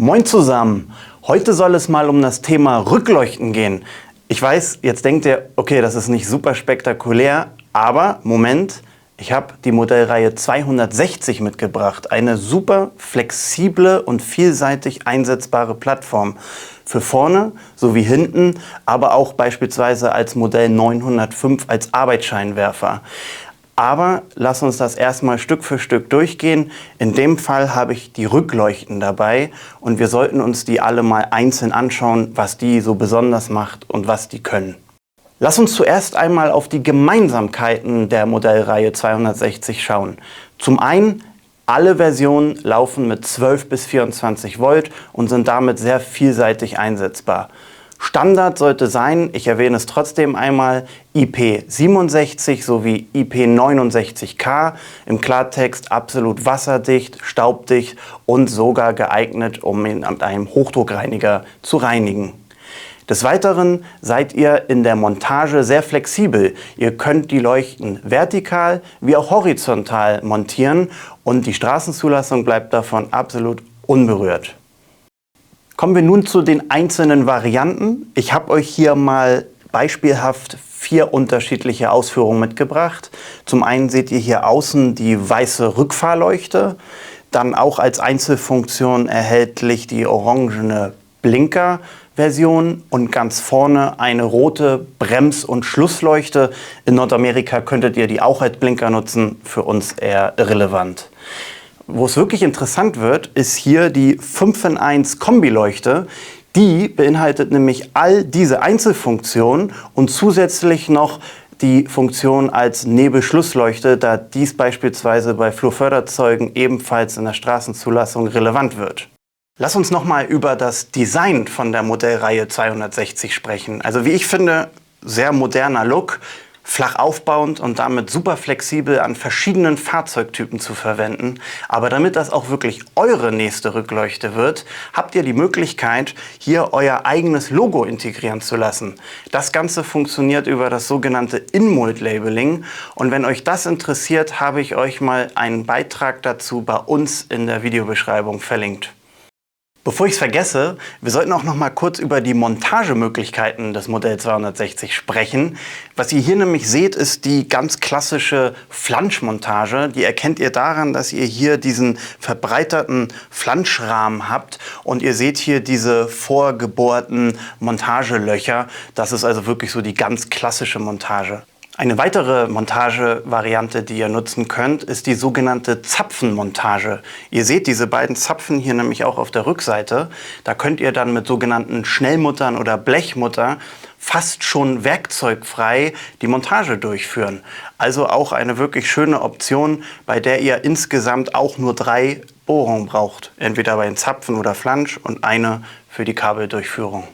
Moin zusammen! Heute soll es mal um das Thema Rückleuchten gehen. Ich weiß, jetzt denkt ihr, okay, das ist nicht super spektakulär, aber Moment, ich habe die Modellreihe 260 mitgebracht. Eine super flexible und vielseitig einsetzbare Plattform. Für vorne sowie hinten, aber auch beispielsweise als Modell 905 als Arbeitsscheinwerfer. Aber lass uns das erstmal Stück für Stück durchgehen. In dem Fall habe ich die Rückleuchten dabei und wir sollten uns die alle mal einzeln anschauen, was die so besonders macht und was die können. Lass uns zuerst einmal auf die Gemeinsamkeiten der Modellreihe 260 schauen. Zum einen, alle Versionen laufen mit 12 bis 24 Volt und sind damit sehr vielseitig einsetzbar. Standard sollte sein, ich erwähne es trotzdem einmal, IP67 sowie IP69K, im Klartext absolut wasserdicht, staubdicht und sogar geeignet, um ihn mit einem Hochdruckreiniger zu reinigen. Des Weiteren seid ihr in der Montage sehr flexibel. Ihr könnt die Leuchten vertikal wie auch horizontal montieren und die Straßenzulassung bleibt davon absolut unberührt. Kommen wir nun zu den einzelnen Varianten. Ich habe euch hier mal beispielhaft 4 unterschiedliche Ausführungen mitgebracht. Zum einen seht ihr hier außen die weiße Rückfahrleuchte, dann auch als Einzelfunktion erhältlich die orangene Blinker-Version und ganz vorne eine rote Brems- und Schlussleuchte. In Nordamerika könntet ihr die auch als Blinker nutzen, für uns eher irrelevant. Wo es wirklich interessant wird, ist hier die 5-in-1 Kombileuchte. Die beinhaltet nämlich all diese Einzelfunktionen und zusätzlich noch die Funktion als Nebelschlussleuchte, da dies beispielsweise bei Flurförderzeugen ebenfalls in der Straßenzulassung relevant wird. Lass uns nochmal über das Design von der Modellreihe 260 sprechen. Also wie ich finde, sehr moderner Look, flach aufbauend und damit super flexibel an verschiedenen Fahrzeugtypen zu verwenden. Aber damit das auch wirklich eure nächste Rückleuchte wird, habt ihr die Möglichkeit, hier euer eigenes Logo integrieren zu lassen. Das Ganze funktioniert über das sogenannte In-Mold-Labeling. Und wenn euch das interessiert, habe ich euch mal einen Beitrag dazu bei uns in der Videobeschreibung verlinkt. Bevor ich es vergesse, wir sollten auch noch mal kurz über die Montagemöglichkeiten des Modell 260 sprechen. Was ihr hier nämlich seht, ist die ganz klassische Flanschmontage. Die erkennt ihr daran, dass ihr hier diesen verbreiterten Flanschrahmen habt und ihr seht hier diese vorgebohrten Montagelöcher. Das ist also wirklich so die ganz klassische Montage. Eine weitere Montagevariante, die ihr nutzen könnt, ist die sogenannte Zapfenmontage. Ihr seht diese beiden Zapfen hier nämlich auch auf der Rückseite. Da könnt ihr dann mit sogenannten Schnellmuttern oder Blechmutter fast schon werkzeugfrei die Montage durchführen. Also auch eine wirklich schöne Option, bei der ihr insgesamt auch nur 3 Bohrungen braucht. Entweder bei den Zapfen oder Flansch und eine für die Kabeldurchführung.